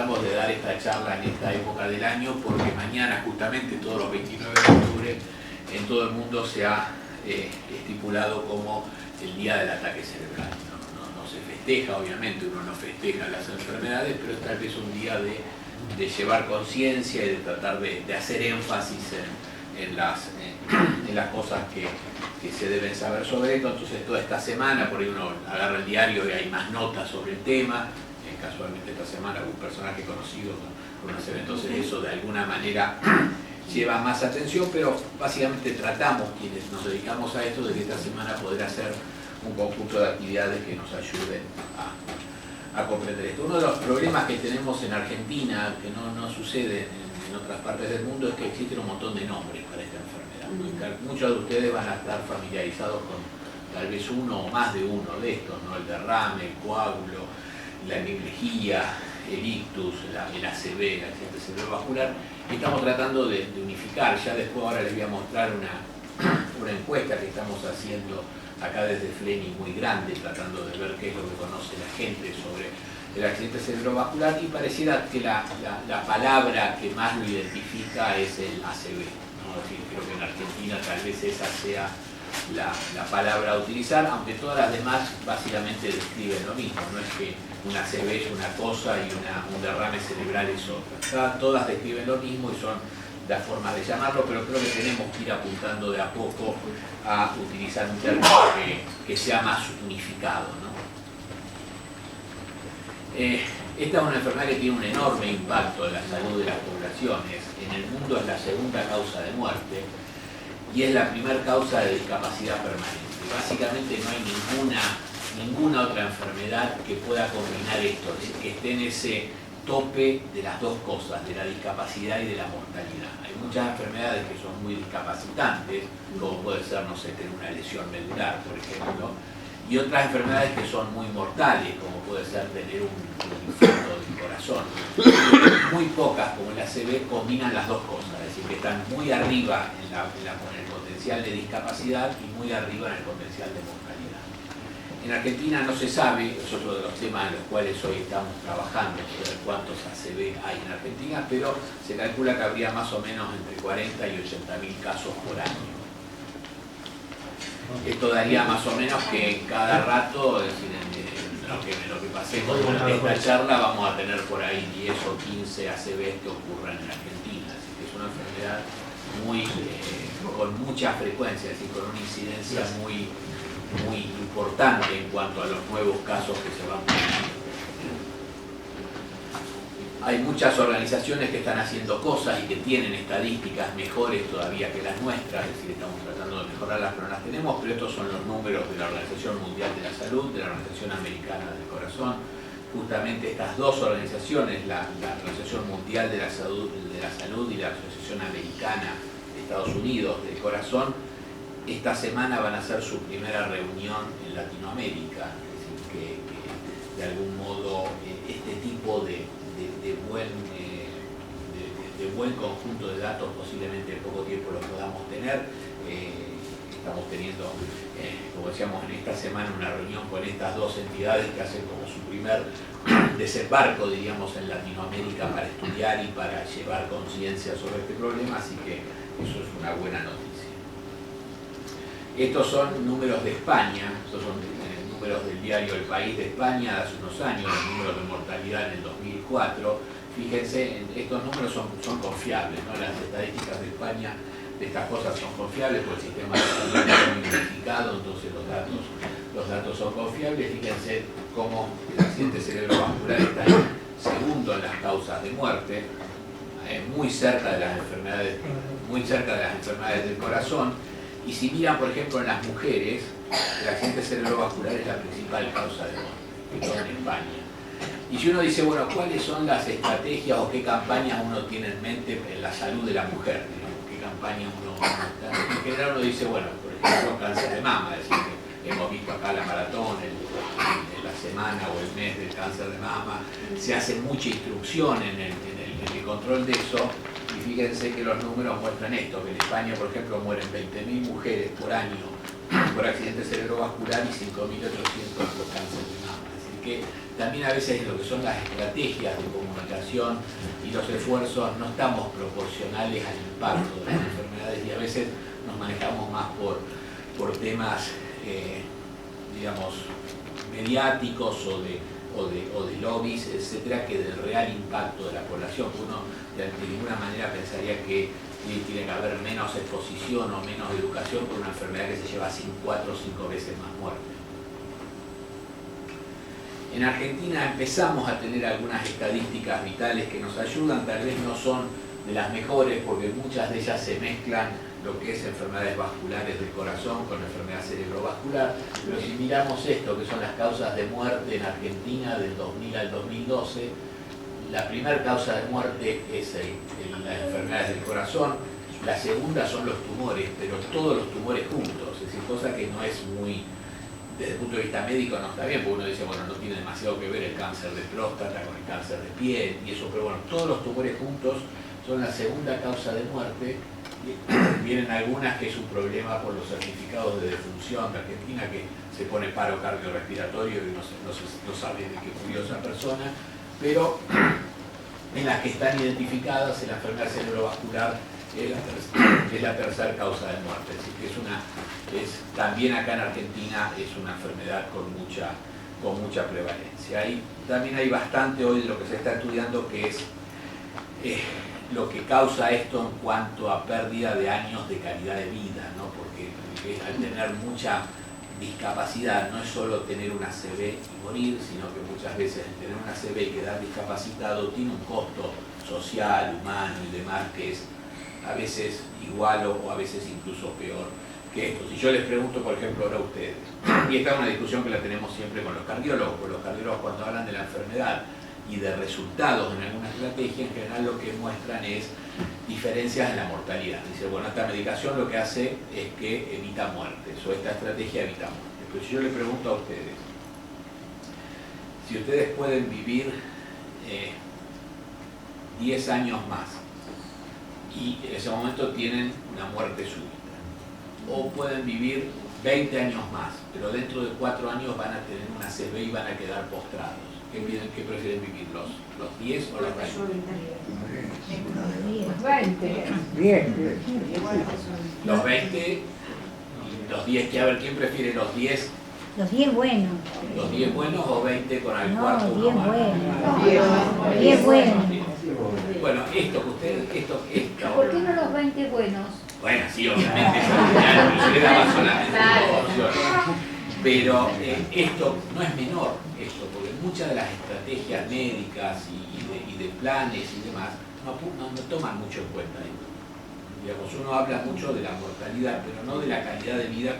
tratamos de dar esta charla en esta época del año porque mañana, justamente todos los 29 de octubre, en todo el mundo se ha estipulado como el Día del Ataque Cerebral. No se festeja, obviamente, uno no festeja las enfermedades, pero es tal vez un día de llevar conciencia y de tratar de hacer énfasis en las cosas que se deben saber sobre esto. Entonces toda esta semana, por ahí uno agarra el diario y hay más notas sobre el tema. Casualmente esta semana hubo un personaje conocido con unos eventos, eso de alguna manera lleva más atención, pero básicamente tratamos, quienes nos dedicamos a esto, de que esta semana poder hacer un conjunto de actividades que nos ayuden a comprender esto. Uno de los problemas que tenemos en Argentina, que no sucede en otras partes del mundo, es que existen un montón de nombres para esta enfermedad. Muchos de ustedes van a estar familiarizados con tal vez uno o más de uno de estos, ¿no? El derrame, el coágulo, la hemiplegia, el ictus, el ACV, el accidente cerebrovascular. Estamos tratando de unificar. Ya después ahora les voy a mostrar una encuesta que estamos haciendo acá desde FLENI muy grande, tratando de ver qué es lo que conoce la gente sobre el accidente cerebrovascular, y pareciera que la palabra que más lo identifica es el ACV, ¿no? Es decir, creo que en Argentina tal vez esa sea la palabra a utilizar, aunque todas las demás básicamente describen lo mismo. No es que una ACV es una cosa y un derrame cerebral es otra. Todas describen lo mismo y son las formas de llamarlo, pero creo que tenemos que ir apuntando de a poco a utilizar un término que sea más unificado, ¿no? Esta es una enfermedad que tiene un enorme impacto en la salud de las poblaciones. En el mundo es la segunda causa de muerte y es la primera causa de discapacidad permanente. Básicamente no hay ninguna otra enfermedad que pueda combinar esto, que esté en ese tope de las dos cosas, de la discapacidad y de la mortalidad. Hay muchas enfermedades que son muy discapacitantes, como puede ser, no sé, tener una lesión medular, por ejemplo, y otras enfermedades que son muy mortales, como puede ser tener un infarto del corazón. Muy pocas, como la ACV, combinan las dos cosas, es decir, que están muy arriba con el potencial de discapacidad y muy arriba en el potencial de mortalidad. En Argentina no se sabe, es otro de los temas en los cuales hoy estamos trabajando, sobre cuántos ACV hay en Argentina, pero se calcula que habría más o menos entre 40 y 80.000 casos por año. Esto daría más o menos que cada rato, es decir, en lo que pasemos en esta charla, vamos a tener por ahí 10 o 15 ACV que ocurran en Argentina. Así que es una enfermedad con mucha frecuencia, es decir, con una incidencia muy importante en cuanto a los nuevos casos que se van produciendo. Hay muchas organizaciones que están haciendo cosas y que tienen estadísticas mejores todavía que las nuestras, es decir, estamos tratando de mejorarlas, pero no las tenemos, pero estos son los números de la Organización Mundial de la Salud, de la Organización Americana del Corazón. Justamente estas dos organizaciones, la Organización Mundial de la Salud y la Asociación Americana de Estados Unidos del Corazón, esta semana van a hacer su primera reunión en Latinoamérica, es decir, que de algún modo este tipo de buen conjunto de datos posiblemente en poco tiempo lo podamos tener. Estamos teniendo, como decíamos, en esta semana una reunión con estas dos entidades que hacen como su primer desembarco, diríamos, en Latinoamérica para estudiar y para llevar conciencia sobre este problema, así que eso es una buena noticia. Estos son números de España, estos son números del diario El País de España de hace unos años, los números de mortalidad en el 2004. Fíjense, estos números son confiables, ¿no? Las estadísticas de España de estas cosas son confiables porque el sistema de salud está muy unificado, entonces los datos son confiables. Fíjense cómo el accidente cerebrovascular está segundo en las causas de muerte, muy cerca de las enfermedades del corazón. Y si miran, por ejemplo, en las mujeres, el accidente cerebrovascular es la principal causa de muerte en España. Y si uno dice, bueno, ¿cuáles son las estrategias o qué campañas uno tiene en mente en la salud de la mujer? ¿Qué campañas uno está? En general uno dice, bueno, por ejemplo, cáncer de mama, es decir, que hemos visto acá la maratón, la semana o el mes del cáncer de mama, se hace mucha instrucción en el control de eso. Y fíjense que los números muestran esto, que en España, por ejemplo, mueren 20.000 mujeres por año por accidente cerebrovascular y 5.800 por cáncer de mama. Es decir, que también a veces lo que son las estrategias de comunicación y los esfuerzos no estamos proporcionales al impacto de las enfermedades y a veces nos manejamos más por temas, digamos, mediáticos o de lobbies, etcétera, que del real impacto de la población. Uno de ninguna manera pensaría que tiene que haber menos exposición o menos educación por una enfermedad que se lleva 4 o 5 veces más muerte. En Argentina empezamos a tener algunas estadísticas vitales que nos ayudan, tal vez no son de las mejores porque muchas de ellas se mezclan lo que es enfermedades vasculares del corazón con enfermedad cerebrovascular, pero si miramos esto, que son las causas de muerte en Argentina del 2000 al 2012, la primera causa de muerte es las enfermedades del corazón, la segunda son los tumores, pero todos los tumores juntos, es decir, cosa que no es muy, desde el punto de vista médico no está bien, porque uno dice, bueno, no tiene demasiado que ver el cáncer de próstata con el cáncer de piel y eso, pero bueno, todos los tumores juntos son la segunda causa de muerte. Vienen algunas que es un problema por los certificados de defunción de Argentina, que se pone paro cardiorrespiratorio y no sabe de qué murió esa persona, pero en las que están identificadas en la enfermedad cerebrovascular es la tercera causa de muerte. Es decir, que también acá en Argentina es una enfermedad con mucha prevalencia. También hay bastante hoy de lo que se está estudiando que es lo que causa esto en cuanto a pérdida de años de calidad de vida, ¿no? Porque al tener mucha discapacidad no es solo tener una ACV y morir, sino que muchas veces tener una ACV y quedar discapacitado tiene un costo social, humano y demás que es a veces igual o a veces incluso peor que esto. Si yo les pregunto, por ejemplo, ahora a ustedes, y esta es una discusión que la tenemos siempre con los cardiólogos, cuando hablan de la enfermedad y de resultados en alguna estrategia, en general lo que muestran es diferencias en la mortalidad. Dice, bueno, esta medicación lo que hace es que evita muertes, o esta estrategia evita muertes. Pero si yo le pregunto a ustedes, si ustedes pueden vivir 10 años más, y en ese momento tienen una muerte súbita, o pueden vivir 20 años más, pero dentro de 4 años van a tener una ACV y van a quedar postrados. ¿Qué prefieren vivir? ¿Los 10 o los 20? Los 20. Los 20, los 10, que a ver, ¿quién prefiere los 10? Los 10 buenos. ¿Los 10 buenos o 20 con el No, cuarto? 10 buenos. 10 buenos. Bueno, esto que ustedes, ¿Por qué no los 20 buenos? Bueno, sí, obviamente, yo le daba solamente dos opciones. Pero esto no es menor, porque muchas de las estrategias médicas y de planes y demás no toman mucho en cuenta esto. Digamos, uno habla mucho de la mortalidad, pero no de la calidad de vida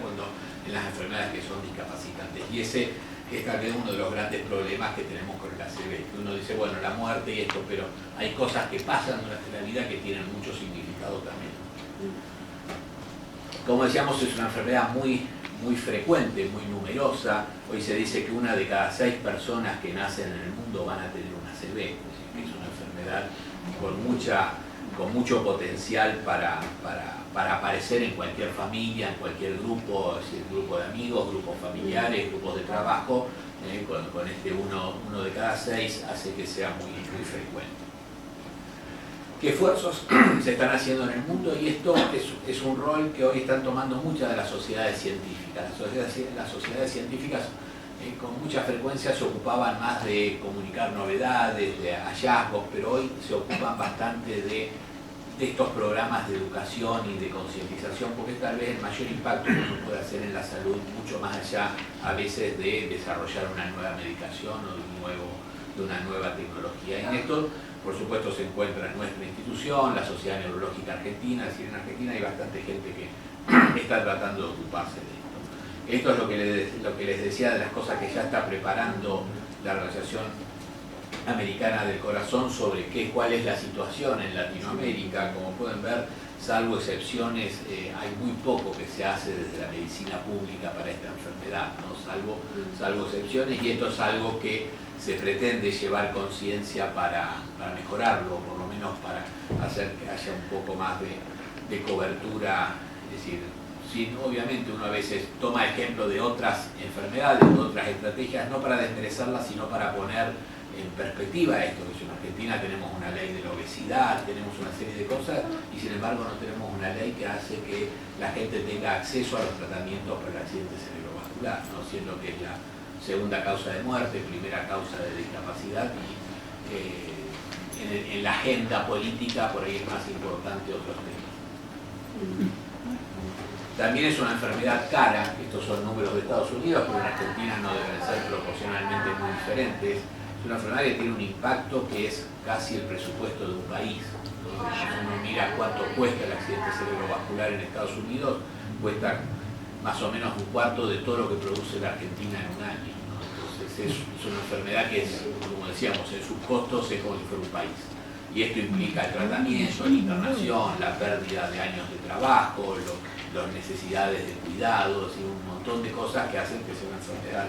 en las enfermedades que son discapacitantes. Y ese es tal vez uno de los grandes problemas que tenemos con el ACV. Que uno dice, bueno, la muerte y esto, pero hay cosas que pasan durante la vida que tienen mucho significado también. Como decíamos, es una enfermedad muy frecuente, muy numerosa. Hoy se dice que 1 de cada 6 personas que nacen en el mundo van a tener una ACV. Es una enfermedad con mucho potencial para aparecer en cualquier familia, en cualquier grupo, es decir, grupo de amigos, grupos familiares, grupos de trabajo. Con este 1 de cada 6 hace que sea muy frecuente. ¿Qué esfuerzos se están haciendo en el mundo? Y esto es un rol que hoy están tomando muchas de las sociedades científicas. Las sociedades científicas con mucha frecuencia se ocupaban más de comunicar novedades, de hallazgos, pero hoy se ocupan bastante de estos programas de educación y de concientización, porque es tal vez el mayor impacto que uno puede hacer en la salud, mucho más allá a veces de desarrollar una nueva medicación o de una nueva tecnología. Y en esto, por supuesto, se encuentra en nuestra institución, la Sociedad Neurológica Argentina, es decir, en Argentina hay bastante gente que está tratando de ocuparse de esto. Esto es lo que les decía de las cosas que ya está preparando la Organización Americana del Corazón sobre cuál es la situación en Latinoamérica. Como pueden ver, salvo excepciones, hay muy poco que se hace desde la medicina pública para esta enfermedad, ¿no? salvo excepciones, y esto es algo que se pretende llevar conciencia para mejorarlo, por lo menos para hacer que haya un poco más de cobertura, es decir, Sí, obviamente uno a veces toma ejemplo de otras enfermedades, de otras estrategias, no para desmerecerlas, sino para poner en perspectiva esto, que en Argentina tenemos una ley de la obesidad, tenemos una serie de cosas, y sin embargo no tenemos una ley que hace que la gente tenga acceso a los tratamientos para el accidente cerebrovascular, ¿no? Siendo que es la segunda causa de muerte, primera causa de discapacidad, y en la agenda política por ahí es más importante otros temas. También es una enfermedad cara, estos son números de Estados Unidos, pero en Argentina no deben ser proporcionalmente muy diferentes. Es una enfermedad que tiene un impacto que es casi el presupuesto de un país. Entonces, si uno mira cuánto cuesta el accidente cerebrovascular en Estados Unidos, cuesta más o menos un cuarto de todo lo que produce la Argentina en un año, ¿no? Entonces es una enfermedad que es, como decíamos, en sus costos es como si fuera un país. Y esto implica el tratamiento, la internación, la pérdida de años de trabajo, las necesidades de cuidados y un montón de cosas que hacen que sea una enfermedad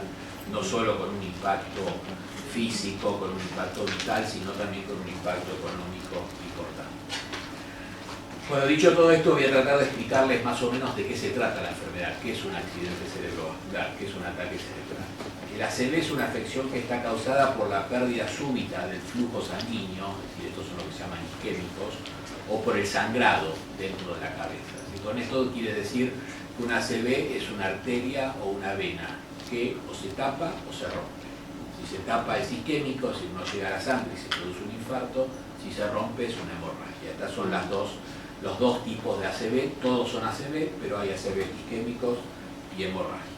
no solo con un impacto físico, con un impacto vital, sino también con un impacto económico importante. Bueno, dicho todo esto, voy a tratar de explicarles más o menos de qué se trata la enfermedad, qué es un accidente cerebrovascular, qué es un ataque cerebral. El ACV es una afección que está causada por la pérdida súbita del flujo sanguíneo, es decir, estos son lo que se llaman isquémicos, o por el sangrado dentro de la cabeza. Y con esto quiere decir que un ACV es una arteria o una vena que o se tapa o se rompe. Si se tapa es isquémico, si no llega a la sangre y se produce un infarto, si se rompe es una hemorragia. Estas son los dos tipos de ACV, todos son ACV, pero hay ACV isquémicos y hemorrágicos.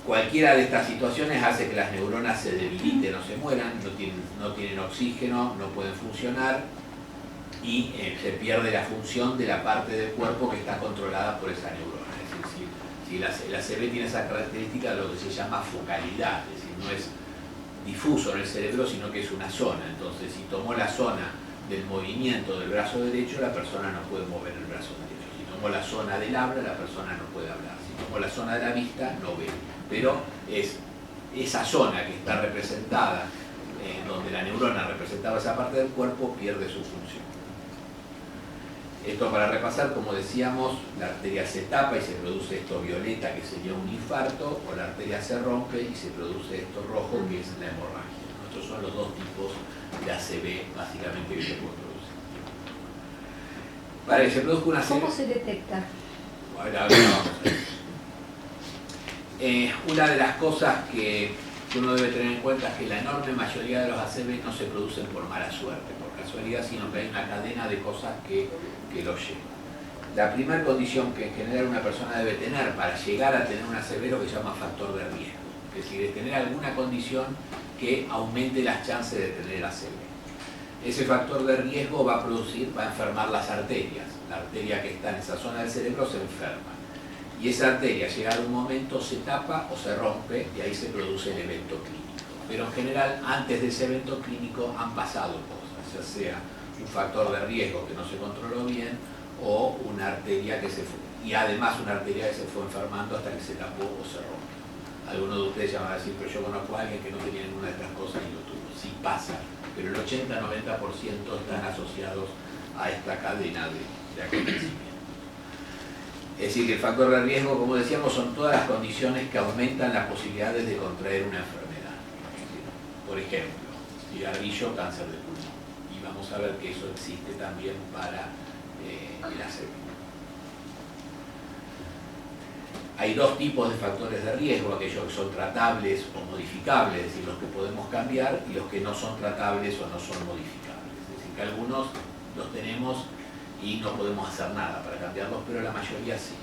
Cualquiera de estas situaciones hace que las neuronas se debiliten o se mueran, no tienen oxígeno, no pueden funcionar y se pierde la función de la parte del cuerpo que está controlada por esa neurona. Es decir, si el ACV tiene esa característica de lo que se llama focalidad, es decir, no es difuso en el cerebro, sino que es una zona. Entonces, si tomó la zona del movimiento del brazo derecho, la persona no puede mover el brazo derecho. Si tomó la zona del habla, la persona no puede hablar. Si tomó la zona de la vista, no ve. Pero es esa zona que está representada, donde la neurona representaba esa parte del cuerpo, pierde su función. Esto para repasar, como decíamos, la arteria se tapa y se produce esto violeta, que sería un infarto, o la arteria se rompe y se produce esto rojo, que es la hemorragia. Estos son los dos tipos de ACV, básicamente, que se pueden producir. Para que se produzca una ACV... ¿Cómo se detecta? Bueno, ahora vamos a ver. Una de las cosas que uno debe tener en cuenta es que la enorme mayoría de los ACV no se producen por mala suerte, por casualidad, sino que hay una cadena de cosas que los llevan. La primera condición que en general una persona debe tener para llegar a tener un ACV es lo que se llama factor de riesgo, es decir, es tener alguna condición que aumente las chances de tener ACV. Ese factor de riesgo va a enfermar las arterias. La arteria que está en esa zona del cerebro se enferma. Y esa arteria, llegado un momento, se tapa o se rompe y ahí se produce el evento clínico. Pero en general, antes de ese evento clínico han pasado cosas, ya sea un factor de riesgo que no se controló bien o una arteria que se fue, y además una arteria que se fue enfermando hasta que se tapó o se rompe. Algunos de ustedes ya van a decir, pero yo conozco a alguien que no tenía ninguna de estas cosas y lo tuvo. Sí pasa, pero el 80-90% están asociados a esta cadena de acontecimientos. Es decir, que el factor de riesgo, como decíamos, son todas las condiciones que aumentan las posibilidades de contraer una enfermedad. Por ejemplo, cigarrillo, cáncer de pulmón. Y vamos a ver que eso existe también para el ACV. Hay dos tipos de factores de riesgo, aquellos que son tratables o modificables, es decir, los que podemos cambiar, y los que no son tratables o no son modificables. Es decir, que algunos los tenemos y no podemos hacer nada para cambiarlos, pero la mayoría sí.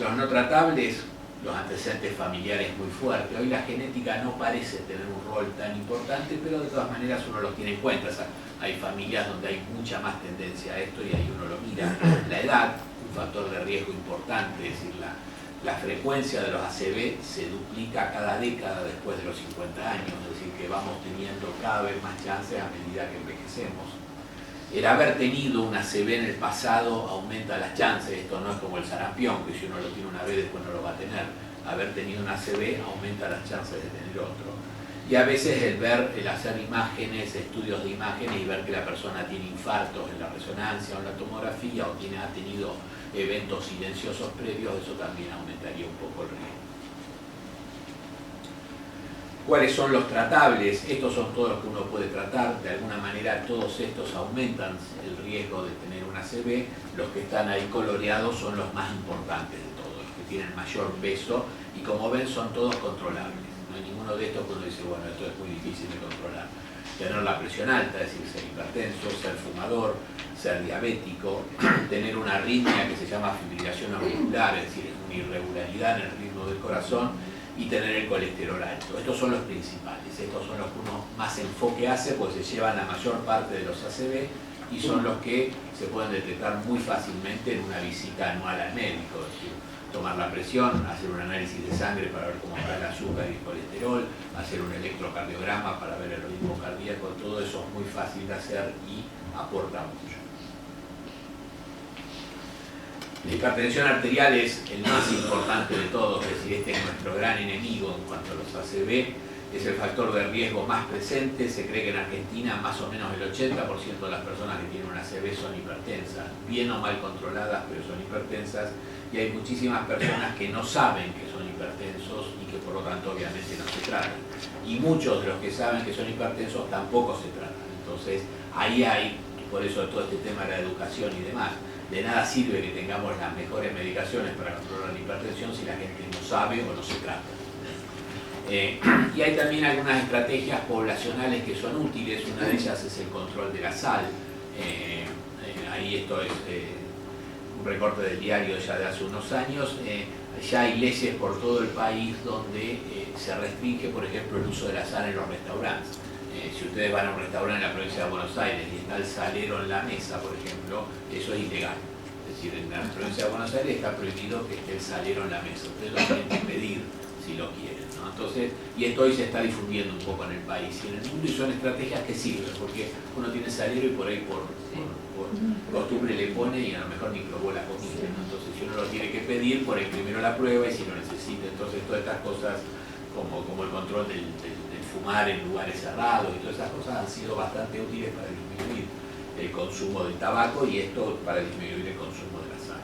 Los no tratables, los antecedentes familiares muy fuertes. Hoy la genética no parece tener un rol tan importante, pero de todas maneras uno los tiene en cuenta. O sea, hay familias donde hay mucha más tendencia a esto y ahí uno lo mira. La edad, un factor de riesgo importante, es decir, la frecuencia de los ACV se duplica cada década después de los 50 años, es decir, que vamos teniendo cada vez más chances a medida que envejecemos. El haber tenido un ACV en el pasado aumenta las chances. Esto no es como el sarampión, que si uno lo tiene una vez después no lo va a tener. Haber tenido un ACV aumenta las chances de tener otro. Y a veces el hacer imágenes, estudios de imágenes y ver que la persona tiene infartos en la resonancia o en la tomografía o ha tenido eventos silenciosos previos, eso también aumentaría un poco el riesgo. ¿Cuáles son los tratables? Estos son todos los que uno puede tratar. De alguna manera todos estos aumentan el riesgo de tener una ACV. Los que están ahí coloreados son los más importantes de todos, los que tienen mayor peso y como ven son todos controlables. No hay ninguno de estos que uno dice, bueno, esto es muy difícil de controlar. Tener la presión alta, es decir, ser hipertenso, ser fumador, ser diabético, tener una arritmia que se llama fibrilación auricular, es decir, una irregularidad en el ritmo del corazón, y tener el colesterol alto. Estos son los principales, estos son los que uno más enfoque hace, pues se llevan la mayor parte de los ACV y son los que se pueden detectar muy fácilmente en una visita anual al médico, es decir, tomar la presión, hacer un análisis de sangre para ver cómo está el azúcar y el colesterol, hacer un electrocardiograma para ver el ritmo cardíaco, todo eso es muy fácil de hacer y aporta mucho. La hipertensión arterial es el más importante de todos, es decir, este es nuestro gran enemigo en cuanto a los ACV, es el factor de riesgo más presente. Se cree que en Argentina más o menos el 80% de las personas que tienen una ACV son hipertensas, bien o mal controladas, pero son hipertensas, y hay muchísimas personas que no saben que son hipertensos y que por lo tanto obviamente no se tratan. Y muchos de los que saben que son hipertensos tampoco se tratan. Entonces ahí hay, por eso todo este tema de la educación y demás, de nada sirve que tengamos las mejores medicaciones para controlar la hipertensión si la gente no sabe o no se trata. Y hay también algunas estrategias poblacionales que son útiles. Una de ellas es el control de la sal. Ahí esto es un recorte del diario ya de hace unos años. Ya hay leyes por todo el país donde se restringe, por ejemplo, el uso de la sal en los restaurantes. Si ustedes van a un restaurante en la provincia de Buenos Aires y está el salero en la mesa, por ejemplo, eso es ilegal. Es decir, en la provincia de Buenos Aires está prohibido que esté el salero en la mesa. Ustedes lo tienen que pedir si lo quieren, ¿no? Entonces, y esto hoy se está difundiendo un poco en el país y en el mundo, y son estrategias que sirven, porque uno tiene salero y por ahí por costumbre le pone y a lo mejor ni probó la comida, ¿no? Entonces, si uno lo tiene que pedir, por ahí primero la prueba y si lo necesita. Entonces, todas estas cosas como el control del fumar en lugares cerrados y todas esas cosas han sido bastante útiles para disminuir el consumo del tabaco y esto para disminuir el consumo de la sal.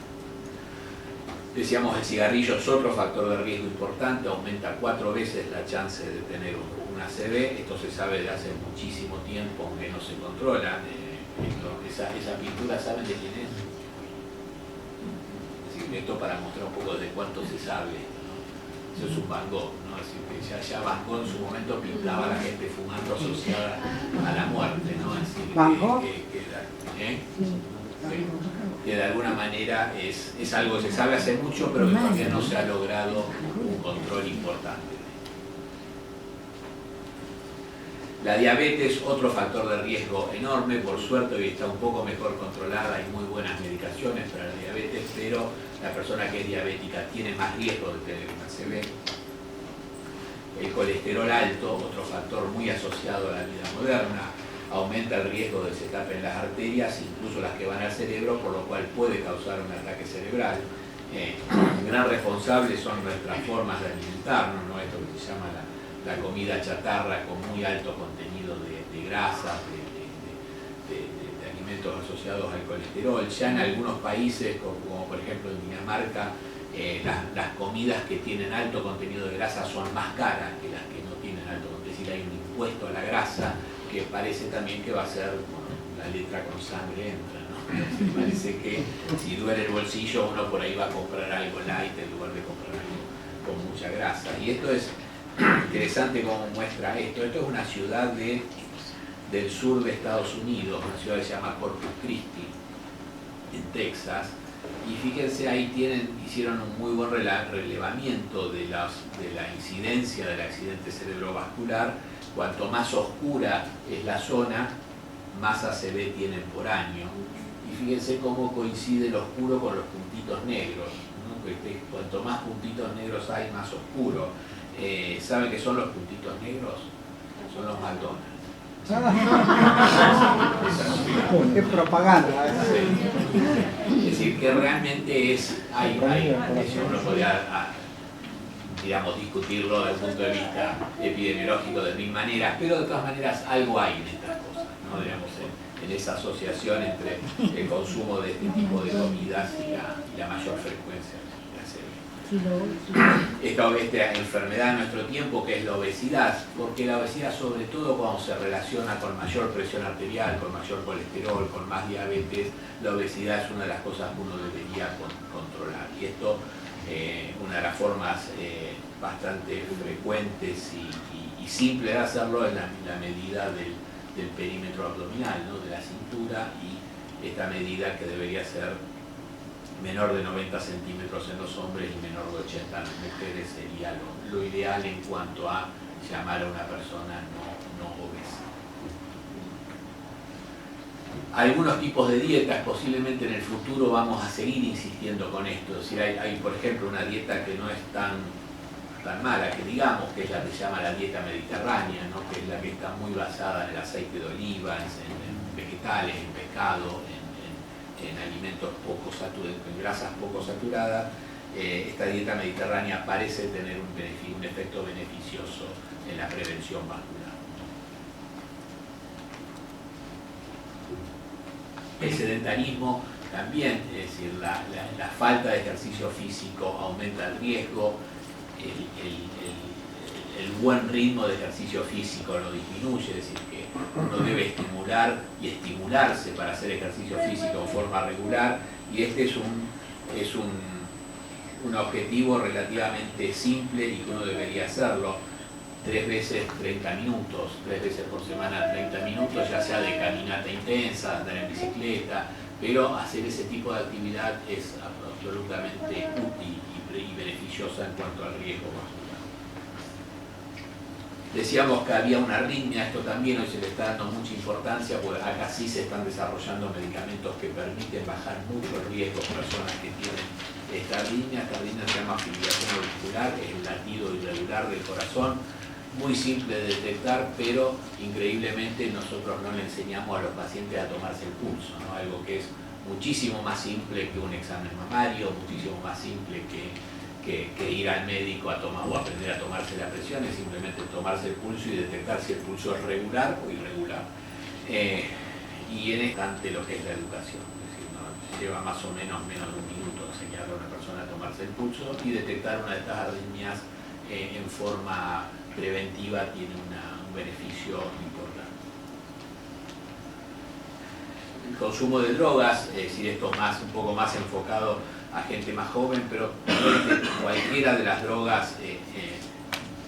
Decíamos, el cigarrillo es otro factor de riesgo importante, aumenta 4 veces la chance de tener una ACV. Esto se sabe de hace muchísimo tiempo, aunque no se controla. Esa pintura, ¿saben de quién es? Es decir, esto para mostrar un poco de cuánto se sabe, ¿no? Eso es un Van Gogh, ¿no? Es decir, que ya Van Gogh en su momento pintaba a la gente fumando asociada a la muerte, ¿no? Es decir, que de alguna manera es algo que se sabe hace mucho, pero que todavía no se ha logrado un control importante. La diabetes, otro factor de riesgo enorme. Por suerte hoy está un poco mejor controlada, hay muy buenas medicaciones para la diabetes, pero la persona que es diabética tiene más riesgo de tener una ACV. El colesterol alto, otro factor muy asociado a la vida moderna, aumenta el riesgo de que se tapen las arterias, incluso las que van al cerebro, por lo cual puede causar un ataque cerebral. Gran responsable son nuestras formas de alimentarnos, ¿no? Esto que se llama la comida chatarra con muy alto contenido de grasas, de alimentos asociados al colesterol. Ya en algunos países, como por ejemplo en Dinamarca, las comidas que tienen alto contenido de grasa son más caras que las que no tienen alto contenido. Es decir, hay un impuesto a la grasa que parece también que va a ser, bueno, la letra con sangre entra, ¿no? Parece que si duele el bolsillo uno por ahí va a comprar algo light en lugar de comprar algo con mucha grasa. Y esto es interesante cómo muestra esto. Esto es una ciudad del sur de Estados Unidos, una ciudad que se llama Corpus Christi, en Texas. Y fíjense, ahí hicieron un muy buen relevamiento de la incidencia del accidente cerebrovascular. Cuanto más oscura es la zona, más ACV tienen por año. Y fíjense cómo coincide lo oscuro con los puntitos negros, ¿no? Cuanto más puntitos negros hay, más oscuro. ¿Saben qué son los puntitos negros? Son los McDonald's. ¡Qué propaganda! Sí. Es decir, que realmente uno podría digamos, discutirlo desde el punto de vista epidemiológico de mil maneras, pero de todas maneras algo hay en estas cosas, ¿no? Digamos, en esa asociación entre el consumo de este tipo de comidas y la mayor frecuencia de la esta enfermedad en nuestro tiempo, que es la obesidad, porque la obesidad, sobre todo cuando se relaciona con mayor presión arterial, con mayor colesterol, con más diabetes, la obesidad es una de las cosas que uno debería controlar. Y esto, una de las formas bastante frecuentes y simples de hacerlo es la medida del perímetro abdominal, ¿no? De la cintura, y esta medida, que debería ser menor de 90 centímetros en los hombres y menor de 80 en las mujeres, sería lo ideal en cuanto a llamar a una persona no obesa. Algunos tipos de dietas, posiblemente en el futuro vamos a seguir insistiendo con esto. Es decir, hay por ejemplo una dieta que no es tan mala, que digamos, que es la que se llama la dieta mediterránea, ¿no? Que es la que está muy basada en el aceite de oliva, en vegetales, en pescado, en alimentos en grasas poco saturadas. Esta dieta mediterránea parece tener un efecto beneficioso en la prevención vascular. El sedentarismo también, es decir, la falta de ejercicio físico aumenta el riesgo, el buen ritmo de ejercicio físico lo disminuye, es decir, que uno debe estimular y estimularse para hacer ejercicio físico en forma regular, y este es un objetivo relativamente simple y que uno debería hacerlo 3 veces 30 minutos, 3 veces por semana 30 minutos, ya sea de caminata intensa, andar en bicicleta, pero hacer ese tipo de actividad es absolutamente útil y beneficiosa en cuanto al riesgo vascular. Decíamos que había una arritmia, esto también hoy se le está dando mucha importancia, porque acá sí se están desarrollando medicamentos que permiten bajar mucho el riesgo en personas que tienen esta arritmia. Esta arritmia se llama fibrilación auricular, que es el latido irregular del corazón, muy simple de detectar, pero increíblemente nosotros no le enseñamos a los pacientes a tomarse el pulso, ¿no? Algo que es muchísimo más simple que un examen mamario, muchísimo más simple que ir al médico o aprender a tomarse la presión, es simplemente tomarse el pulso y detectar si el pulso es regular o irregular. Y en este lo que es la educación, es decir, ¿no? Lleva más o menos de un minuto enseñar a una persona a tomarse el pulso, y detectar una de estas arritmias en forma preventiva tiene un beneficio importante. El consumo de drogas, es decir, esto un poco más enfocado a gente más joven, pero cualquiera de las drogas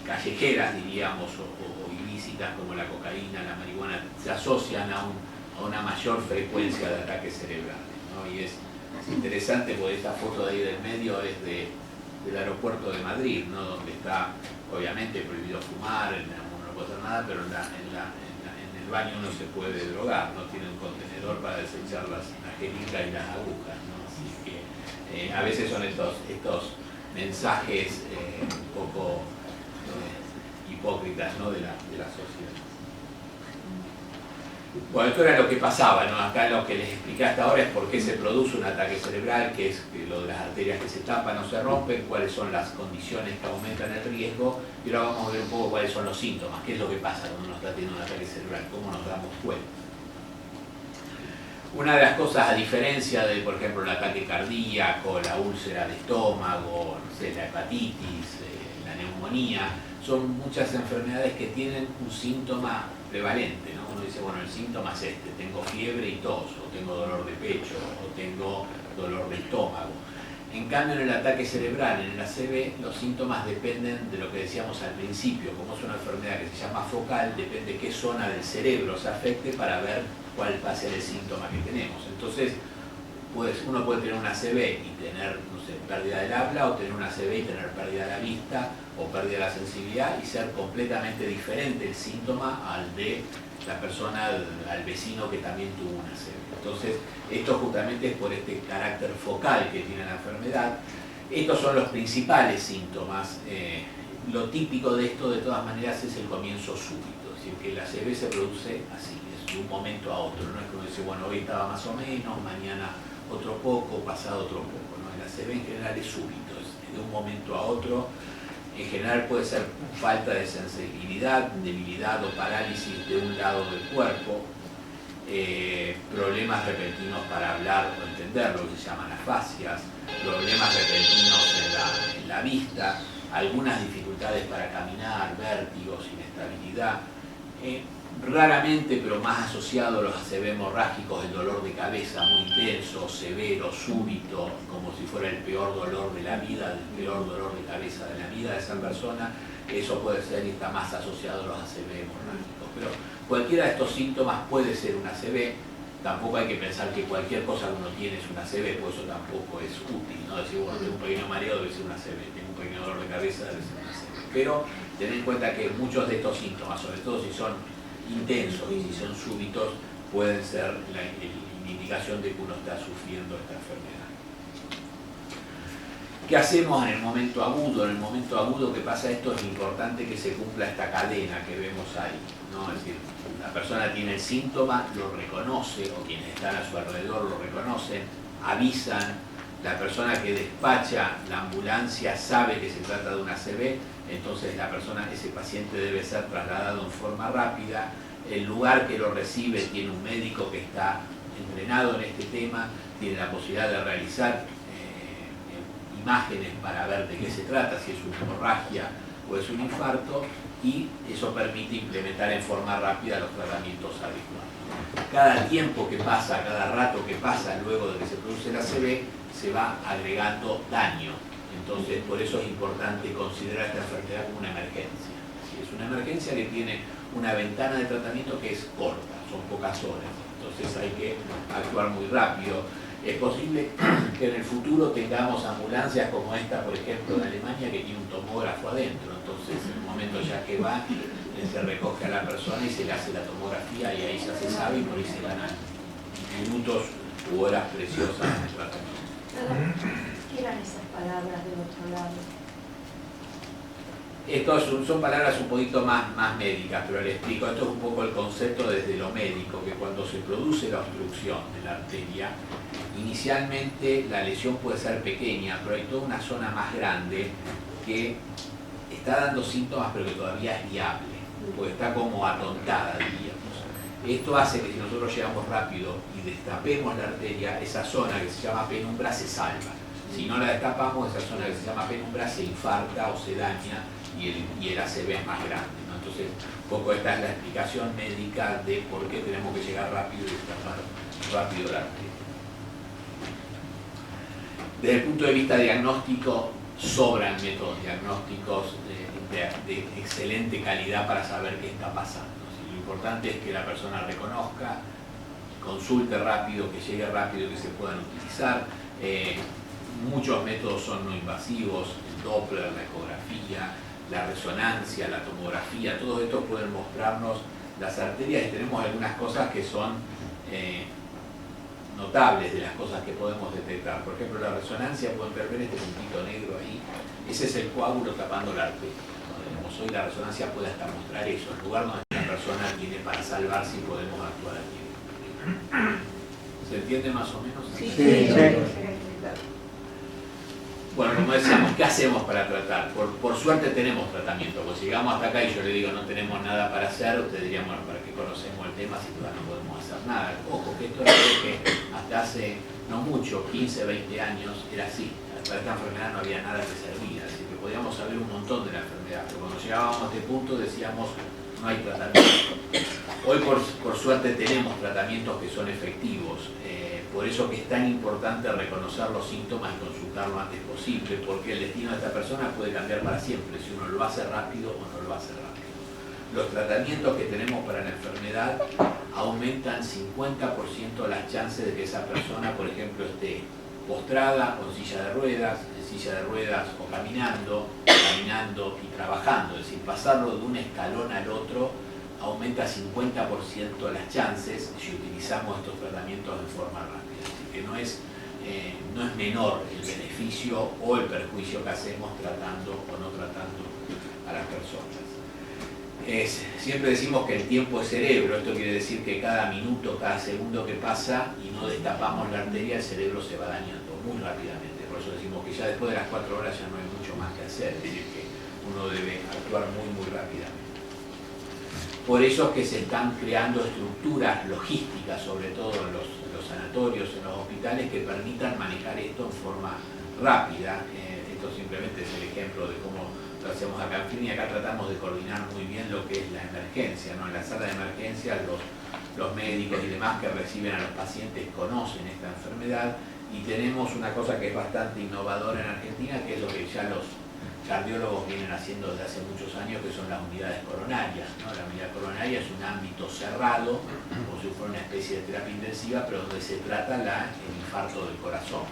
callejeras, diríamos, o ilícitas, como la cocaína, la marihuana, se asocian a una mayor frecuencia de ataques cerebrales, ¿no? Y es interesante porque esta foto de ahí del medio es del aeropuerto de Madrid, ¿no? Donde está obviamente prohibido fumar, uno no puede hacer nada, pero en el baño uno se puede drogar, no tiene un contenedor para desechar las jeringas y las agujas, ¿no? Así que a veces son estos mensajes un poco hipócritas, ¿no? de la sociedad. Bueno, esto era lo que pasaba, ¿no? Acá lo que les expliqué hasta ahora es por qué se produce un ataque cerebral, que es lo de las arterias que se tapan o se rompen, cuáles son las condiciones que aumentan el riesgo, y ahora vamos a ver un poco cuáles son los síntomas, qué es lo que pasa cuando uno está teniendo un ataque cerebral, cómo nos damos cuenta. Una de las cosas, a diferencia de, por ejemplo, el ataque cardíaco, la úlcera de estómago, no sé, la hepatitis, la neumonía, son muchas enfermedades que tienen un síntoma prevalente, ¿no? Uno dice, bueno, el síntoma es este, tengo fiebre y tos, o tengo dolor de pecho, o tengo dolor de estómago. En cambio, en el ataque cerebral, en el ACV, los síntomas dependen de lo que decíamos al principio. Como es una enfermedad que se llama focal, depende de qué zona del cerebro se afecte para ver cuál va a ser el síntoma que tenemos. Entonces, uno puede tener un ACV y tener, no sé, pérdida del habla, o tener un ACV y tener pérdida de la vista, o pérdida de la sensibilidad, y ser completamente diferente el síntoma al de la persona, al vecino que también tuvo un ACV. Entonces, esto justamente es por este carácter focal que tiene la enfermedad. Estos son los principales síntomas. Lo típico de esto, de todas maneras, es el comienzo súbito, es decir, que el ACV se produce así, es de un momento a otro. No es que uno dice, bueno, hoy estaba más o menos, mañana otro poco, pasado otro poco, ¿no? El ACV en general es súbito, es de un momento a otro. En general puede ser falta de sensibilidad, debilidad o parálisis de un lado del cuerpo, problemas repentinos para hablar o entender, lo que se llaman afasias, problemas repentinos en la vista, algunas dificultades para caminar, vértigos, inestabilidad. Raramente, pero más asociado a los ACV hemorrágicos, el dolor de cabeza muy intenso, severo, súbito, como si fuera el peor dolor de la vida, el peor dolor de cabeza de la vida de esa persona. Eso puede ser y está más asociado a los ACV hemorrágicos. Pero cualquiera de estos síntomas puede ser un ACV. Tampoco hay que pensar que cualquier cosa que uno tiene es un ACV, porque eso tampoco es útil, ¿no? Decir, bueno, tengo un pequeño mareo, debe ser un ACV, tengo un pequeño dolor de cabeza, debe ser un ACV. Pero tener en cuenta que muchos de estos síntomas, sobre todo si son intensos y si son súbitos, pueden ser la indicación de que uno está sufriendo esta enfermedad. ¿Qué hacemos en el momento agudo? En el momento agudo que pasa esto es importante que se cumpla esta cadena que vemos ahí, ¿no? Es decir, la persona tiene el síntoma, lo reconoce, o quienes están a su alrededor lo reconocen, avisan, la persona que despacha la ambulancia sabe que se trata de un ACV, entonces la persona, ese paciente debe ser trasladado en forma rápida. El lugar que lo recibe tiene un médico que está entrenado en este tema, tiene la posibilidad de realizar imágenes para ver de qué se trata, si es una hemorragia o es un infarto, y eso permite implementar en forma rápida los tratamientos adecuados. Cada tiempo que pasa, cada rato que pasa luego de que se produce el ACV, se va agregando daño. Entonces, por eso es importante considerar esta enfermedad como una emergencia. Si es una emergencia que tiene una ventana de tratamiento que es corta, son pocas horas, entonces hay que actuar muy rápido. Es posible que en el futuro tengamos ambulancias como esta, por ejemplo, en Alemania, que tiene un tomógrafo adentro. Entonces, en el momento ya que va, se recoge a la persona y se le hace la tomografía y ahí ya se sabe y por ahí se ganan minutos u horas preciosas en el tratamiento. ¿Qué eran esas palabras del otro lado? Estas son palabras un poquito más médicas, pero le explico. Esto es un poco el concepto desde lo médico, que cuando se produce la obstrucción de la arteria, inicialmente la lesión puede ser pequeña, pero hay toda una zona más grande que está dando síntomas, pero que todavía es viable, porque está como atontada, diríamos. Esto hace que si nosotros llegamos rápido y destapemos la arteria, esa zona que se llama penumbra se salva. Si no la destapamos, esa zona que se llama penumbra se infarta o se daña y el ACV es más grande, ¿no? Entonces, un poco esta es la explicación médica de por qué tenemos que llegar rápido y destapar rápido la arteria. Desde el punto de vista diagnóstico, sobran métodos diagnósticos de excelente calidad para saber qué está pasando. Lo importante es que la persona reconozca, consulte rápido, que llegue rápido, que se puedan utilizar. Muchos métodos son no invasivos, el Doppler, la ecografía, la resonancia, la tomografía, todos estos pueden mostrarnos las arterias y tenemos algunas cosas que son notables de las cosas que podemos detectar. Por ejemplo, la resonancia, pueden ver este puntito negro ahí, ese es el coágulo tapando la arteria, ¿no? Digamos, hoy la resonancia puede hasta mostrar eso, el lugar donde la persona tiene para salvarse y podemos actuar a tiempo. ¿Se entiende más o menos? Sí. Bueno, como decíamos, ¿qué hacemos para tratar? Por suerte tenemos tratamiento, pues si llegamos hasta acá y yo le digo no tenemos nada para hacer, usted diría, bueno, ¿para qué conocemos el tema si todavía no podemos hacer nada? Ojo, que esto es algo que hasta hace no mucho, 15, 20 años, era así. Para esta enfermedad no había nada que servía, así que podíamos saber un montón de la enfermedad, pero cuando llegábamos a este punto decíamos no hay tratamiento. Hoy por suerte tenemos tratamientos que son efectivos. Por eso que es tan importante reconocer los síntomas y consultar lo antes posible, porque el destino de esta persona puede cambiar para siempre, si uno lo hace rápido o no lo hace rápido. Los tratamientos que tenemos para la enfermedad aumentan 50% las chances de que esa persona, por ejemplo, esté postrada o en silla de ruedas o caminando y trabajando, es decir, pasarlo de un escalón al otro aumenta 50% las chances si utilizamos estos tratamientos de forma rápida. Así que no es menor el beneficio o el perjuicio que hacemos tratando o no tratando a las personas. Siempre decimos que el tiempo es cerebro, esto quiere decir que cada minuto, cada segundo que pasa y no destapamos la arteria, el cerebro se va dañando muy rápidamente. Por eso decimos que ya después de las 4 horas ya no hay mucho más que hacer, es decir, que uno debe actuar muy rápidamente. Por eso es que se están creando estructuras logísticas, sobre todo en los sanatorios, en los hospitales, que permitan manejar esto en forma rápida. Esto simplemente es el ejemplo de cómo lo hacemos acá en fin, y acá tratamos de coordinar muy bien lo que es la emergencia, ¿no? En la sala de emergencia los médicos y demás que reciben a los pacientes conocen esta enfermedad, y tenemos una cosa que es bastante innovadora en Argentina, que es lo que ya los cardiólogos vienen haciendo desde hace muchos años, que son las unidades coronarias, ¿no? La unidad coronaria es un ámbito cerrado, como si fuera una especie de terapia intensiva, pero donde se trata el infarto del corazón.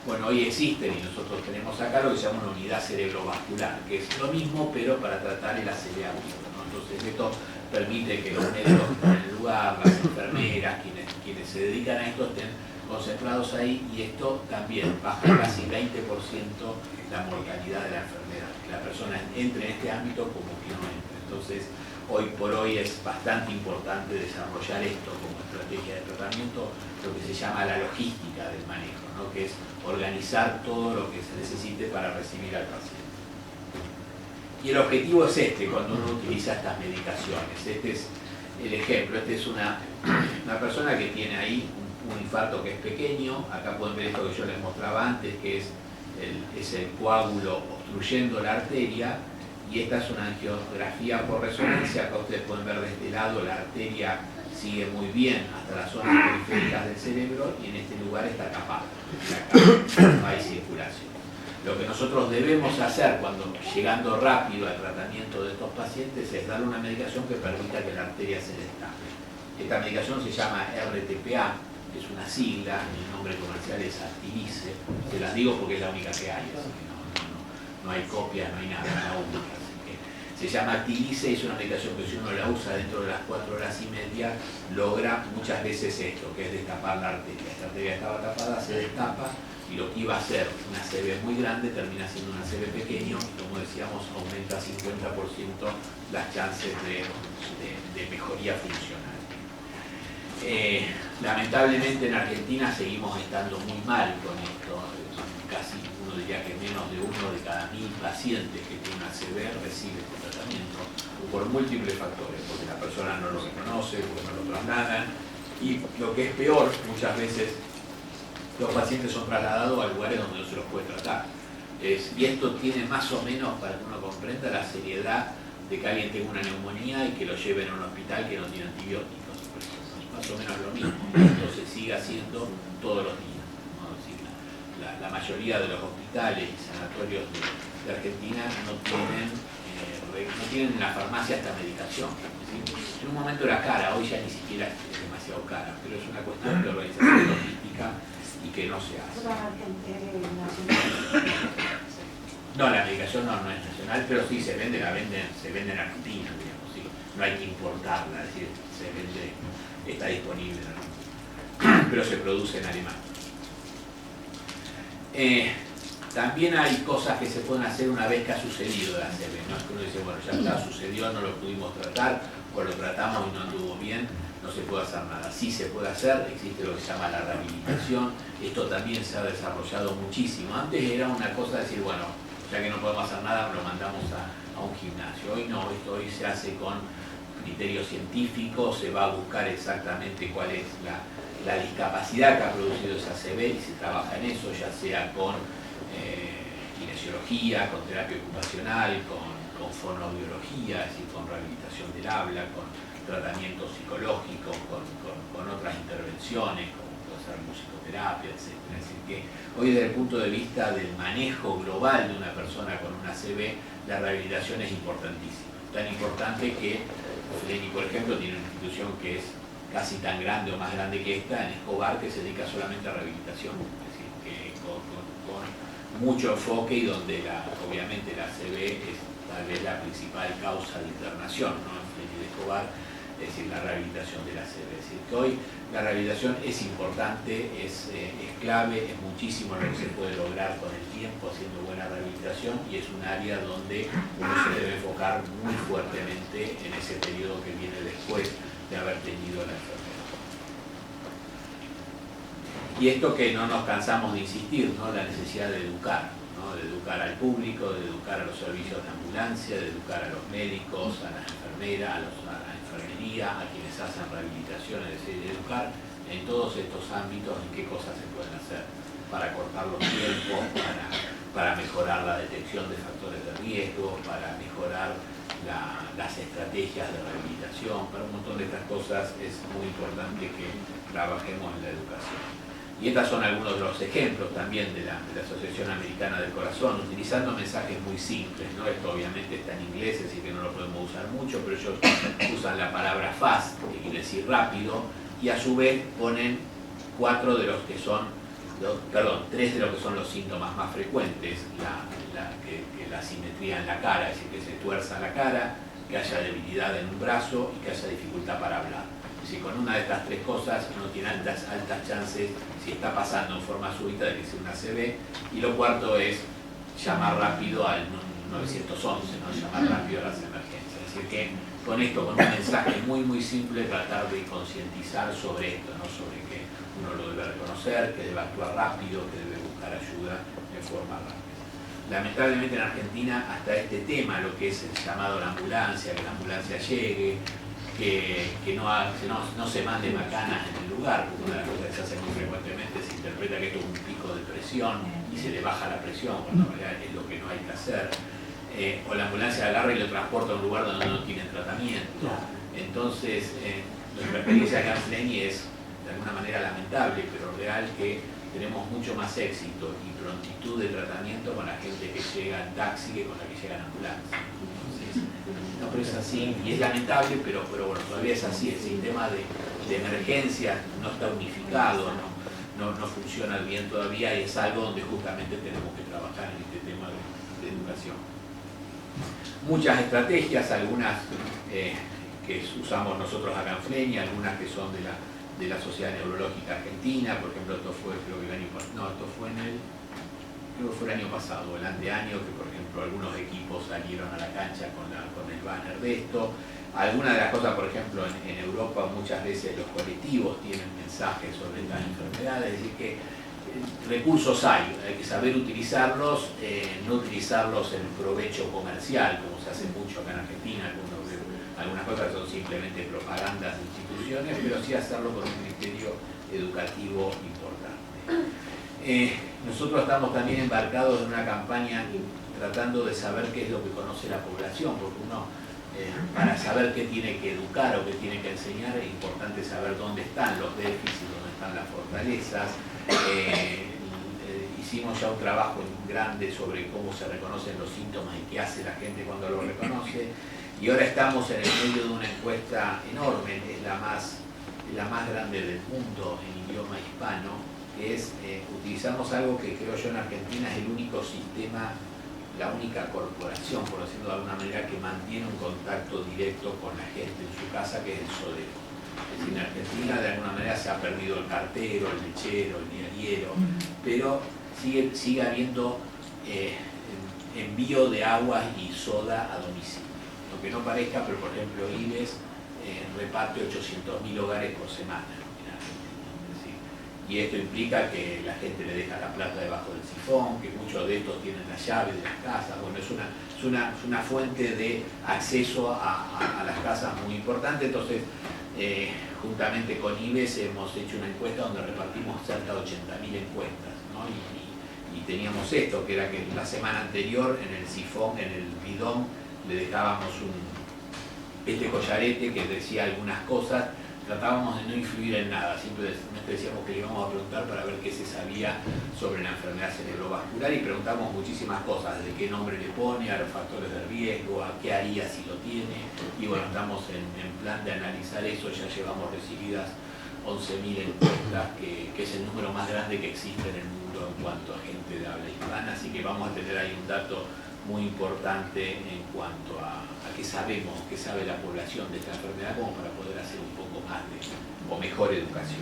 Bueno, hoy existen, y nosotros tenemos acá lo que se llama una unidad cerebrovascular, que es lo mismo, pero para tratar el ACV agudo, ¿no? Entonces esto permite que los médicos que están en el lugar, las enfermeras, quienes se dedican a esto, estén concentrados ahí, y esto también baja casi 20% la mortalidad de la enfermedad. Que la persona entre en este ámbito como que no entre. Entonces, hoy por hoy es bastante importante desarrollar esto como estrategia de tratamiento, lo que se llama la logística del manejo, ¿no? Que es organizar todo lo que se necesite para recibir al paciente. Y el objetivo es este, cuando uno utiliza estas medicaciones. Este es el ejemplo. Este es una persona que tiene ahí un infarto que es pequeño. Acá pueden ver esto que yo les mostraba antes, que es el coágulo obstruyendo la arteria, y esta es una angiografía por resonancia. Acá ustedes pueden ver de este lado la arteria sigue muy bien hasta las zonas periféricas del cerebro, y en este lugar está tapada. Acá no hay circulación. Lo que nosotros debemos hacer cuando llegando rápido al tratamiento de estos pacientes es dar una medicación que permita que la arteria se destape. Esta medicación se llama RTPA, es una sigla, el nombre comercial es Activise. Se las digo porque es la única que hay, así que no hay copias, no hay nada, es la única. Así que se llama Activise, y es una medicación que si uno la usa dentro de las 4 horas y media, logra muchas veces esto, que es destapar la arteria. Esta arteria estaba tapada, se destapa, y lo que iba a ser una ACV muy grande termina siendo un ACV pequeño, y como decíamos, aumenta 50% las chances de mejoría funcional. Lamentablemente en Argentina seguimos estando muy mal con esto. Casi uno diría que menos de 1 de cada 1000 pacientes que tienen ACV recibe este tratamiento, por múltiples factores, porque la persona no lo reconoce, porque no lo trasladan, y lo que es peor, muchas veces los pacientes son trasladados a lugares donde no se los puede tratar. Y esto tiene más o menos, para que uno comprenda, la seriedad de que alguien tenga una neumonía y que lo lleven a un hospital que no tiene antibióticos. Más o menos lo mismo. Esto se sigue haciendo todos los días, ¿no? Es decir, la mayoría de los hospitales y sanatorios de Argentina no tienen en la farmacia esta medicación. Es decir, en un momento era cara, hoy ya ni siquiera es demasiado cara, pero es una cuestión de organización logística y que no se hace. No, la medicación no es nacional, pero sí se vende en Argentina, digamos, sí. No hay que importarla, es decir, se vende, está disponible en Argentina, pero se produce en Alemania. También hay cosas que se pueden hacer una vez que ha sucedido la ACV, ¿no? Es que uno dice, bueno, ya está, sucedió, no lo pudimos tratar, o lo tratamos y no anduvo bien, no se puede hacer nada. Sí se puede hacer, existe lo que se llama la rehabilitación. Esto también se ha desarrollado muchísimo. Antes era una cosa de decir, bueno, ya que no podemos hacer nada, lo mandamos a un gimnasio. Hoy no, esto hoy se hace con criterios científicos, se va a buscar exactamente cuál es la discapacidad que ha producido esa ACV, y se trabaja en eso, ya sea con kinesiología, con terapia ocupacional, con fonoaudiología, es decir, con rehabilitación del habla, con tratamientos psicológicos, con otras intervenciones, como puede ser musicoterapia, etc. Es decir, que hoy desde el punto de vista del manejo global de una persona con una ACV, la rehabilitación es importantísima. Tan importante que Leni, por ejemplo, tiene una institución que es casi tan grande o más grande que esta, en Escobar, que se dedica solamente a rehabilitación. Es decir, que con mucho enfoque, y donde obviamente la ACV es tal vez la principal causa de internación, ¿no? En Leni de Escobar, es decir, la rehabilitación de la ACV. Es decir, que hoy la rehabilitación es importante, es clave, es muchísimo lo que se puede lograr con el tiempo haciendo buena rehabilitación, y es un área donde uno se debe enfocar muy fuertemente en ese periodo que viene después de haber tenido la enfermedad. Y esto que no nos cansamos de insistir, ¿no? La necesidad de educar, ¿no? ¿no? De educar al público, de educar a los servicios de ambulancia, de educar a los médicos, a las enfermeras, a la enfermería, a quienes hacen rehabilitación, es decir, de educar en todos estos ámbitos en qué cosas se pueden hacer para cortar los tiempos, para mejorar la detección de factores de riesgo, para mejorar las estrategias de rehabilitación. Para un montón de estas cosas es muy importante que trabajemos en la educación. Y estos son algunos de los ejemplos también de la Asociación Americana del Corazón, utilizando mensajes muy simples, ¿no? Esto obviamente está en inglés, así que no lo podemos usar mucho, pero ellos usan la palabra fast, que quiere decir rápido, y a su vez ponen 3 de los que son los síntomas más frecuentes, que la asimetría en la cara, es decir, que se tuerza la cara, que haya debilidad en un brazo y que haya dificultad para hablar. Es decir, con una de estas 3 cosas uno tiene altas chances, si está pasando en forma súbita, de que sea una ACV. Y lo cuarto es llamar rápido al 911, ¿no? Llamar rápido a las emergencias. Es decir, que con esto, con un mensaje muy simple, tratar de concientizar sobre esto, ¿no? Sobre que uno lo debe reconocer, que debe actuar rápido, que debe buscar ayuda de forma rápida. Lamentablemente en Argentina hasta este tema, lo que es el llamado a la ambulancia, que la ambulancia llegue, que no se mande macanas en el lugar, porque una de las cosas que se hace muy frecuentemente se interpreta que esto es un pico de presión y se le baja la presión, cuando en realidad es lo que no hay que hacer. O la ambulancia agarra y lo transporta a un lugar donde no tienen tratamiento. Entonces, nuestra experiencia acá en Fleñi es de alguna manera lamentable, pero real, que tenemos mucho más éxito y prontitud de tratamiento con la gente que llega en taxi que con la que llega en ambulancia. Entonces, no, pero es así, y es lamentable, pero bueno, todavía es así. El sistema de emergencias no está unificado, no funciona bien todavía, y es algo donde justamente tenemos que trabajar en este tema de educación. Muchas estrategias, algunas que usamos nosotros acá en Fleñi, algunas que son de la Sociedad Neurológica Argentina. Por ejemplo, esto fue, creo que el año pasado o el anteaño, que por ejemplo algunos equipos salieron a la cancha con el banner de esto. Algunas de las cosas, por ejemplo, en Europa muchas veces los colectivos tienen mensajes sobre estas enfermedades, es decir, que recursos hay que saber utilizarlos, no utilizarlos en provecho comercial, como se hace mucho acá en Argentina. Algunas cosas son simplemente propagandas de instituciones, pero sí hacerlo con un criterio educativo importante. Nosotros estamos también embarcados en una campaña tratando de saber qué es lo que conoce la población, porque uno, para saber qué tiene que educar o qué tiene que enseñar, es importante saber dónde están los déficits, dónde están las fortalezas. Hicimos ya un trabajo grande sobre cómo se reconocen los síntomas y qué hace la gente cuando lo reconoce. Y ahora estamos en el medio de una encuesta enorme, es la más grande del mundo en idioma hispano, que es, utilizamos algo que creo yo en Argentina es el único sistema, la única corporación, por decirlo de alguna manera, que mantiene un contacto directo con la gente en su casa, que es el sodero. Es decir, en Argentina de alguna manera se ha perdido el cartero, el lechero, el diariero, pero sigue habiendo envío de agua y soda a domicilio. Lo que no parezca, pero por ejemplo IBES reparte 800.000 hogares por semana en Argentina. Y esto implica que la gente le deja la plata debajo del sifón, que muchos de estos tienen la llave de las casas. Bueno, es una fuente de acceso a las casas muy importante. Entonces, juntamente con IBES hemos hecho una encuesta donde repartimos cerca de 80.000 encuestas, ¿no? Y teníamos esto, que era que la semana anterior en el sifón, en el bidón, le dejábamos este collarete que decía algunas cosas. Tratábamos de no influir en nada, simplemente decíamos que le íbamos a preguntar para ver qué se sabía sobre la enfermedad cerebrovascular, y preguntamos muchísimas cosas, desde qué nombre le pone, a los factores de riesgo, a qué haría si lo tiene. Y bueno, estamos en plan de analizar eso. Ya llevamos recibidas 11.000 encuestas, que es el número más grande que existe en el mundo en cuanto a gente de habla hispana, así que vamos a tener ahí un dato muy importante en cuanto a qué sabemos, qué sabe la población de esta enfermedad, como para poder hacer un poco más o mejor educación.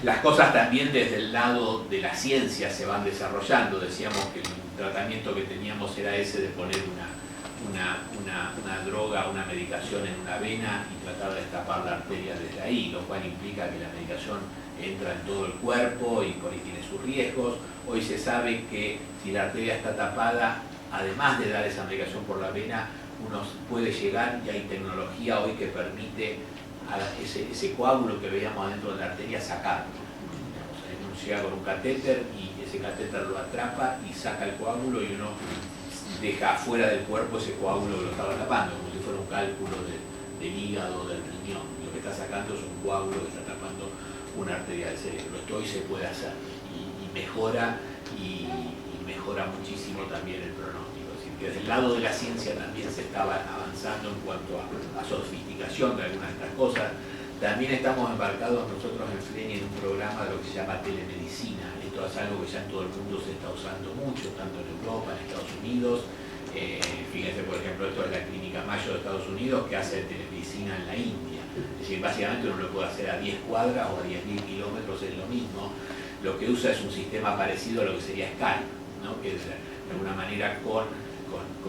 Las cosas también desde el lado de la ciencia se van desarrollando. Decíamos que el tratamiento que teníamos era ese de poner una droga, una medicación en una vena y tratar de destapar la arteria desde ahí, lo cual implica que la medicación entra en todo el cuerpo y tiene sus riesgos. Hoy se sabe que si la arteria está tapada, además de dar esa medicación por la vena, uno puede llegar, y hay tecnología hoy que permite a ese coágulo que veíamos adentro de la arteria sacarlo. Uno llega con un catéter y ese catéter lo atrapa y saca el coágulo, y uno deja afuera del cuerpo ese coágulo que lo estaba tapando, como si fuera un cálculo del hígado o del riñón. Lo que está sacando es un coágulo que está tapando una arteria del cerebro. Esto hoy se puede hacer y mejora muchísimo también el pronóstico. Es decir, que desde el lado de la ciencia también se estaba avanzando en cuanto a sofisticación de algunas de estas cosas. También estamos embarcados nosotros en FLENI en un programa de lo que se llama telemedicina. Esto es algo que ya en todo el mundo se está usando mucho, tanto en Europa, en Estados Unidos. Fíjense, por ejemplo, esto es la Clínica Mayo de Estados Unidos, que hace telemedicina en la India. Es decir, básicamente uno lo puede hacer a 10 cuadras o a 10.000 kilómetros, es lo mismo. Lo que usa es un sistema parecido a lo que sería Skype, ¿no? Que es de alguna manera con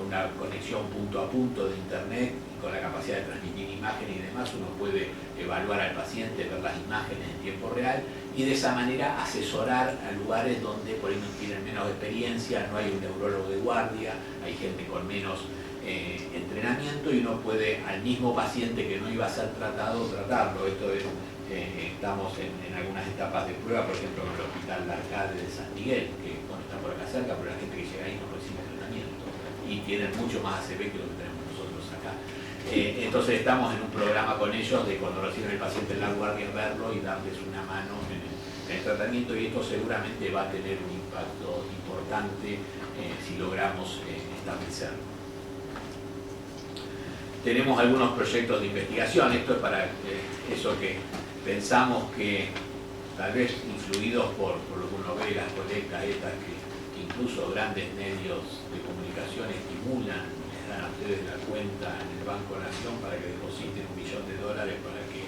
una conexión punto a punto de internet, con la capacidad de transmitir imágenes y demás, uno puede evaluar al paciente, ver las imágenes en tiempo real y de esa manera asesorar a lugares donde por ahí no tienen menos experiencia, no hay un neurólogo de guardia, hay gente con menos entrenamiento, y uno puede al mismo paciente que no iba a ser tratado, tratarlo. Esto es, estamos en algunas etapas de prueba, por ejemplo en el Hospital Larcade de San Miguel, que bueno, está por acá cerca, pero la gente que llega ahí no recibe tratamiento y tienen mucho más ACV que lo que tenemos nosotros acá. Entonces estamos en un programa con ellos de cuando reciben el paciente en la guardia, verlo y darles una mano en el tratamiento, y esto seguramente va a tener un impacto importante si logramos establecerlo. Tenemos algunos proyectos de investigación. Esto es para eso que pensamos que, tal vez influidos por lo que uno ve, las colectas estas que incluso grandes medios de comunicación estimulan, les dan a ustedes la cuenta en el Banco Nación para que depositen $1 millón para que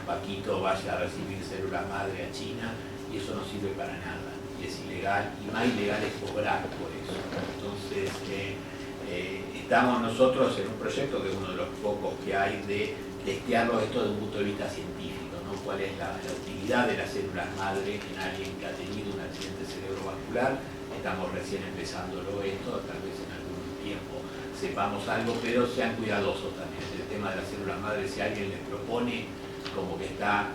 Paquito vaya a recibir células madre a China, y eso no sirve para nada, y es ilegal, y más ilegal es cobrar por eso. Entonces, estamos nosotros en un proyecto que es uno de los pocos que hay de testearlo esto desde un punto de vista científico, ¿no? ¿Cuál es la utilidad de las células madre en alguien que ha tenido un accidente cerebrovascular? Estamos recién empezándolo esto, tal vez en algún tiempo sepamos algo, pero sean cuidadosos también. El tema de las células madre, si alguien les propone como que está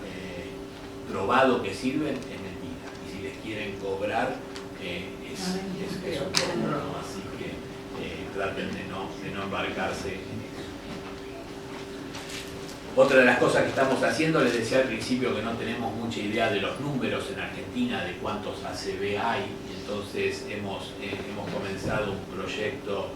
probado que sirven, es mentira. Y si les quieren cobrar, es un poco, ¿no? Así que traten de no embarcarse en eso. Otra de las cosas que estamos haciendo, les decía al principio que no tenemos mucha idea de los números en Argentina, de cuántos ACV hay. Entonces hemos comenzado un proyecto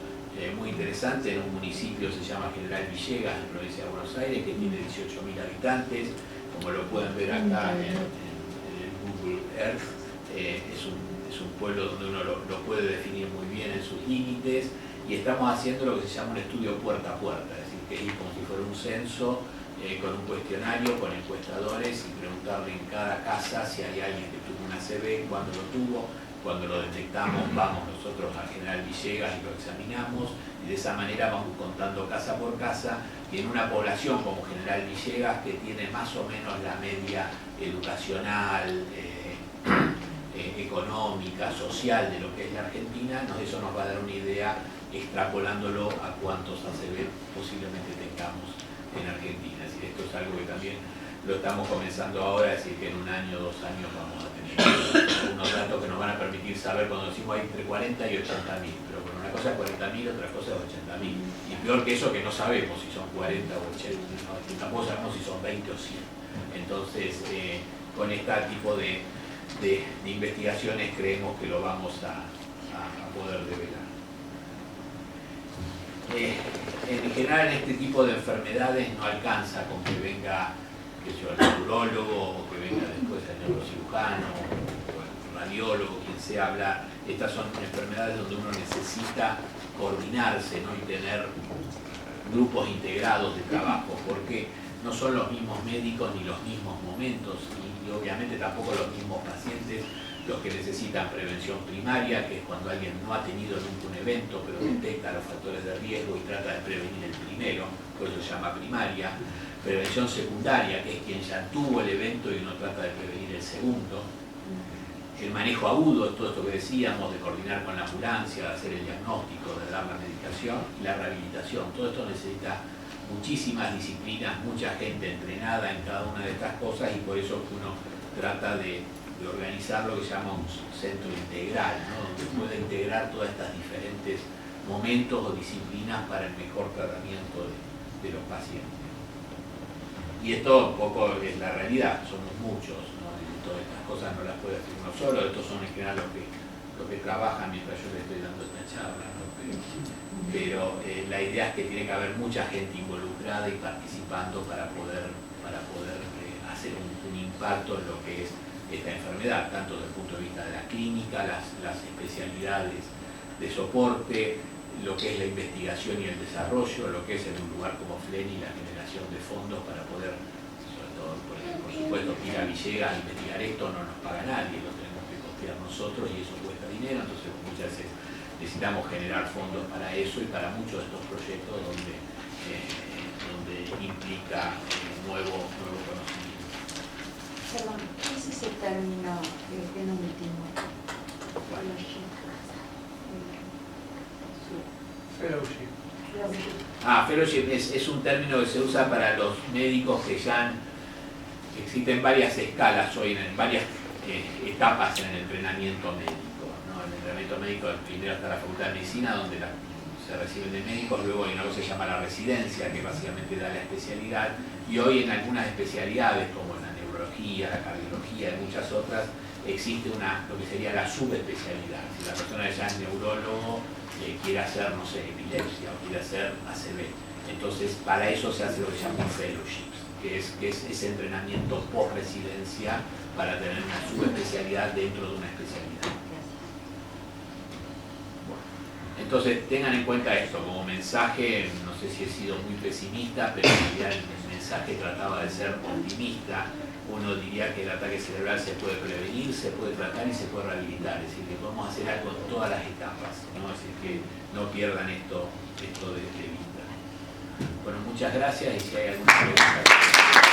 muy interesante en un municipio, se llama General Villegas, en la provincia de Buenos Aires, que tiene 18.000 habitantes, como lo pueden ver acá en el Google Earth. Es un pueblo donde uno lo puede definir muy bien en sus límites, y estamos haciendo lo que se llama un estudio puerta a puerta, es decir, que es como si fuera un censo, con un cuestionario, con encuestadores, y preguntarle en cada casa si hay alguien que tuvo un ACV, cuándo lo tuvo. Cuando lo detectamos, vamos nosotros al General Villegas y lo examinamos, y de esa manera vamos contando casa por casa, y en una población como General Villegas, que tiene más o menos la media educacional, económica, social de lo que es la Argentina, eso nos va a dar una idea extrapolándolo a cuántos ACV posiblemente tengamos en Argentina. Es decir, esto es algo que también lo estamos comenzando ahora, es decir, que en 1 año, 2 años vamos a tener unos datos que nos van a permitir saber, cuando decimos hay entre 40 y 80.000, pero bueno, una cosa es 40.000, otra cosa es 80.000. Y peor que eso, que no sabemos si son 40 o 80, ¿no? Tampoco sabemos si son 20 o 100. Entonces, con este tipo de investigaciones creemos que lo vamos a poder develar. En general, en este tipo de enfermedades no alcanza con que venga el neurólogo, o que venga después el neurocirujano, o el radiólogo, quien sea, hablar. Estas son enfermedades donde uno necesita coordinarse, ¿no? Y tener grupos integrados de trabajo, porque no son los mismos médicos ni los mismos momentos, y obviamente tampoco los mismos pacientes los que necesitan prevención primaria, que es cuando alguien no ha tenido nunca un evento, pero detecta los factores de riesgo y trata de prevenir el primero, por eso se llama primaria. Prevención secundaria, que es quien ya tuvo el evento y uno trata de prevenir el segundo. El manejo agudo, todo esto que decíamos, de coordinar con la ambulancia, de hacer el diagnóstico, de dar la medicación, y la rehabilitación. Todo esto necesita muchísimas disciplinas, mucha gente entrenada en cada una de estas cosas, y por eso uno trata de organizar lo que se llama un centro integral, ¿no? Donde pueda integrar todas estas diferentes momentos o disciplinas para el mejor tratamiento de los pacientes. Y esto un poco es la realidad, somos muchos, ¿no? Y todas estas cosas no las puede hacer uno solo, estos son en general los que trabajan mientras yo les estoy dando esta charla, ¿no? Pero la idea es que tiene que haber mucha gente involucrada y participando para poder hacer un impacto en lo que es esta enfermedad, tanto desde el punto de vista de la clínica, las especialidades de soporte, lo que es la investigación y el desarrollo, lo que es en un lugar como FLENI la generación de fondos para poder, sobre todo, por supuesto, ir a Villegas a investigar esto no nos paga nadie, lo tenemos que costear nosotros y eso cuesta dinero, entonces muchas veces necesitamos generar fondos para eso y para muchos de estos proyectos donde implica nuevo conocimiento. Perdón, ¿qué es ese término penúltimo? Fellowship. Fellowship es un término que se usa para los médicos que ya existen varias escalas hoy, en varias etapas en el entrenamiento médico, ¿no? El entrenamiento médico, primero está la Facultad de Medicina, donde se reciben de médicos, luego hay una cosa que se llama la residencia, que básicamente da la especialidad, y hoy en algunas especialidades, como en la neurología, la cardiología y muchas otras, existe lo que sería la subespecialidad. Si la persona ya es neurólogo, quiere hacer, no sé, epilepsia o quiere hacer ACV. Entonces, para eso se hace lo que se llama un fellowship, que es ese entrenamiento post-residencia para tener una subespecialidad dentro de una especialidad. Bueno, entonces, tengan en cuenta esto como mensaje, no sé si he sido muy pesimista, pero en realidad el mensaje trataba de ser optimista. Uno diría que el ataque cerebral se puede prevenir, se puede tratar y se puede rehabilitar, es decir, que podemos hacer algo en todas las etapas, ¿no? Es decir, que no pierdan esto de vista. Bueno, muchas gracias y si hay alguna pregunta.